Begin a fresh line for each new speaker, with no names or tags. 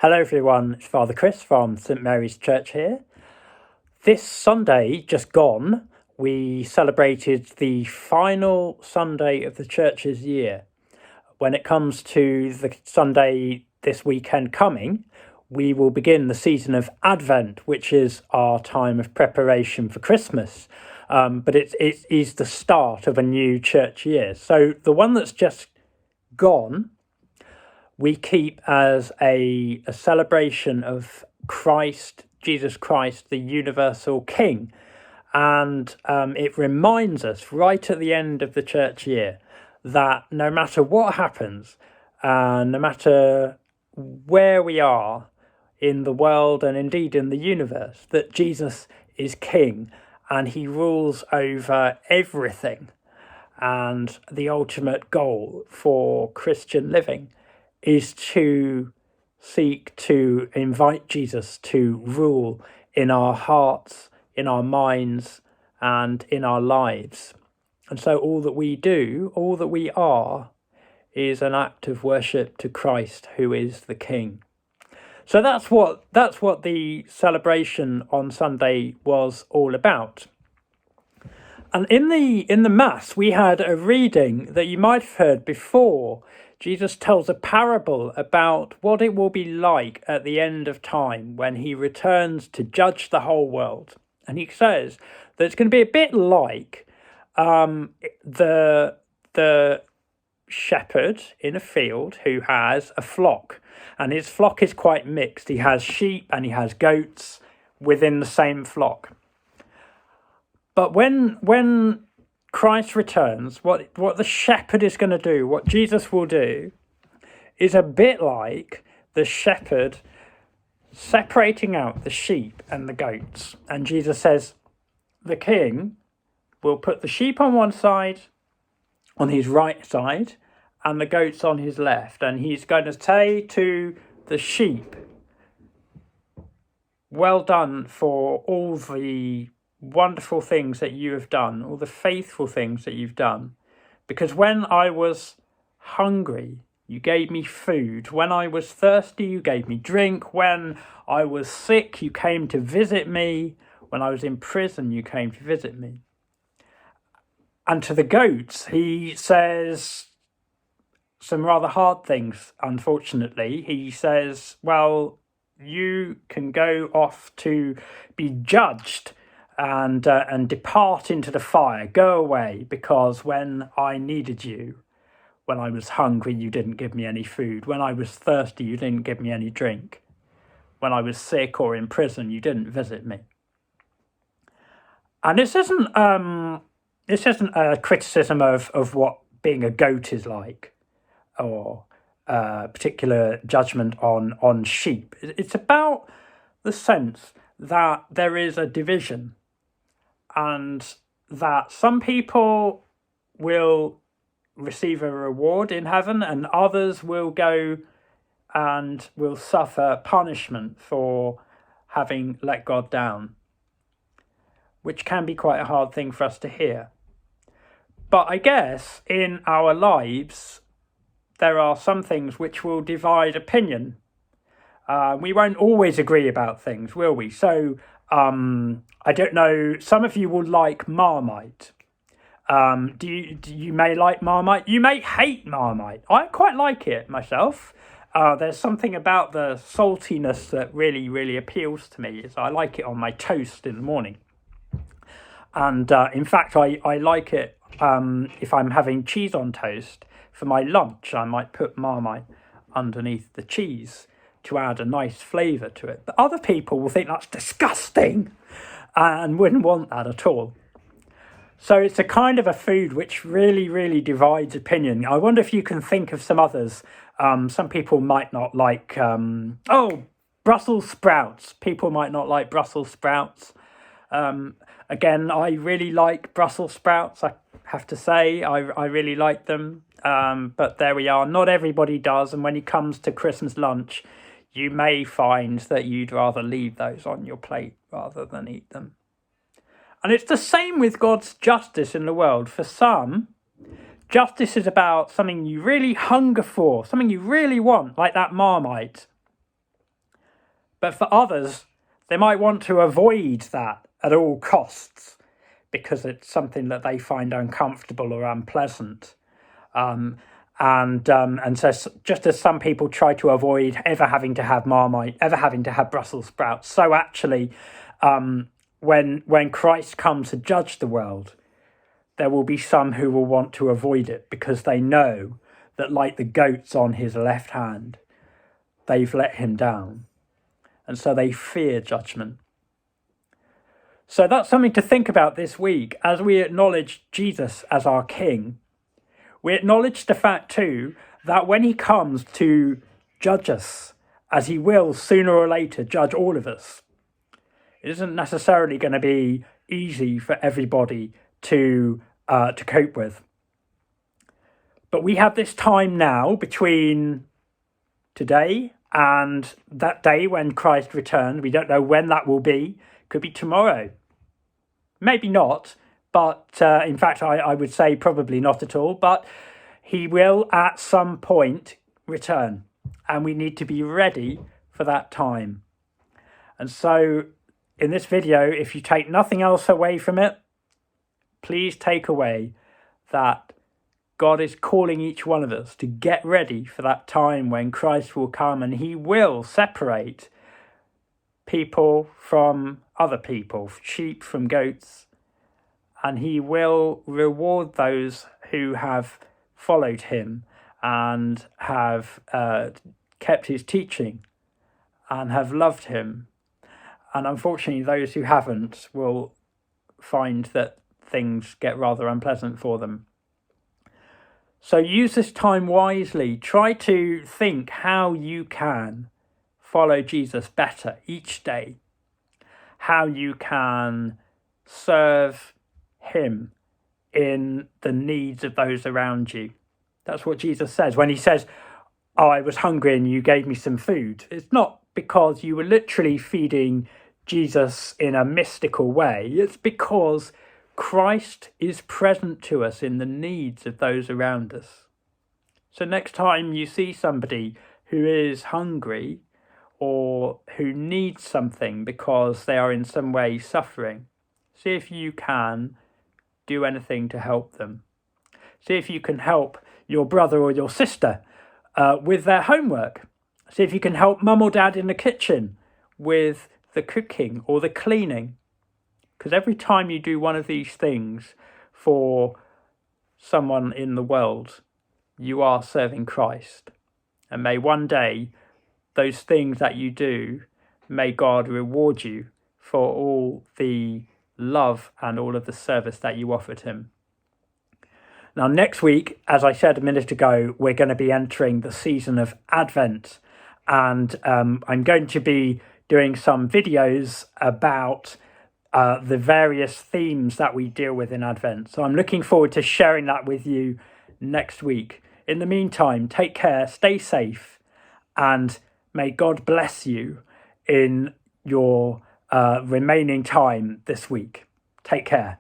Hello everyone, it's Father Chris from St Mary's Church here. This Sunday, just gone, we celebrated the final Sunday of the Church's year. When it comes to the Sunday this weekend coming, we will begin the season of Advent, which is our time of preparation for Christmas. But it is the start of a new church year. So the one that's just gone we keep as a celebration of Christ, Jesus Christ, the universal King. And it reminds us right at the end of the church year that no matter what happens, no matter where we are in the world and indeed in the universe, that Jesus is King and he rules over everything. And the ultimate goal for Christian living is to seek to invite Jesus to rule in our hearts, in our minds, and in our lives. And so all that we do, all that we are, is an act of worship to Christ, who is the King. So that's what the celebration on Sunday was all about. And in the Mass, we had a reading that you might have heard before. Jesus tells a parable about what it will be like at the end of time when he returns to judge the whole world. And he says that it's going to be a bit like the shepherd in a field who has a flock. And his flock is quite mixed. He has sheep and he has goats within the same flock. But when Christ returns, what the shepherd is going to do, what Jesus will do, is a bit like the shepherd separating out the sheep and the goats. And Jesus says the king will put the sheep on one side, on his right side, and the goats on his left. And he's going to say to the sheep, well done for all the wonderful things that you have done, all the faithful things that you've done. Because when I was hungry, you gave me food. When I was thirsty, you gave me drink. When I was sick, you came to visit me. When I was in prison, you came to visit me. And to the goats, he says some rather hard things, unfortunately. He says, well, you can go off to be judged and depart into the fire. Go away, because when I needed you, when I was hungry, you didn't give me any food. When I was thirsty, you didn't give me any drink. When I was sick or in prison, you didn't visit me. And this isn't a criticism of what being a goat is like, or a particular judgment on sheep. It's about the sense that there is a division, and that some people will receive a reward in heaven and others will go and will suffer punishment for having let God down, which can be quite a hard thing for us to hear. But I guess in our lives, there are some things which will divide opinion. We won't always agree about things, will we? So I don't know, some of you will like Marmite. You may like Marmite, you may hate Marmite. I quite like it myself. There's something about the saltiness that really, really appeals to me. I like it on my toast in the morning. And in fact, I like it if I'm having cheese on toast for my lunch. I might put Marmite underneath the cheese to add a nice flavour to it. But other people will think that's disgusting and wouldn't want that at all. So it's a kind of a food which really, really divides opinion. I wonder if you can think of some others. Some people might not like, Brussels sprouts. People might not like Brussels sprouts. Again, I really like Brussels sprouts, I have to say. I really like them. But there we are. Not everybody does. And when it comes to Christmas lunch, you may find that you'd rather leave those on your plate rather than eat them. And it's the same with God's justice in the world. For some, justice is about something you really hunger for, something you really want, like that Marmite. But for others, they might want to avoid that at all costs because it's something that they find uncomfortable or unpleasant. And so just as some people try to avoid ever having to have Marmite, ever having to have Brussels sprouts, so actually when Christ comes to judge the world, there will be some who will want to avoid it because they know that, like the goats on his left hand, they've let him down. And so they fear judgment. So that's something to think about this week as we acknowledge Jesus as our King. We acknowledge the fact too that when he comes to judge us, as he will sooner or later judge all of us, it isn't necessarily going to be easy for everybody to cope with. But we have this time now between today and that day when Christ returns. We don't know when that will be. Could be tomorrow. Maybe not. But in fact, I would say probably not at all. But he will at some point return. And we need to be ready for that time. And so in this video, if you take nothing else away from it, please take away that God is calling each one of us to get ready for that time when Christ will come and he will separate people from other people, sheep from goats, and he will reward those who have followed him and have kept his teaching and have loved him. And unfortunately, those who haven't will find that things get rather unpleasant for them. So use this time wisely. Try to think how you can follow Jesus better each day. How you can serve him in the needs of those around you. That's what Jesus says. When he says, "Oh, I was hungry and you gave me some food," it's not because you were literally feeding Jesus in a mystical way. It's because Christ is present to us in the needs of those around us. So next time you see somebody who is hungry or who needs something because they are in some way suffering, see if you can do anything to help them. See if you can help your brother or your sister with their homework. See if you can help mum or dad in the kitchen with the cooking or the cleaning. Because every time you do one of these things for someone in the world, you are serving Christ. And may one day, those things that you do, may God reward you for all the love and all of the service that you offered him. Now, next week, as I said a minute ago, we're going to be entering the season of Advent. And I'm going to be doing some videos about the various themes that we deal with in Advent. So I'm looking forward to sharing that with you next week. In the meantime, take care, stay safe, and may God bless you in your remaining time this week. Take care.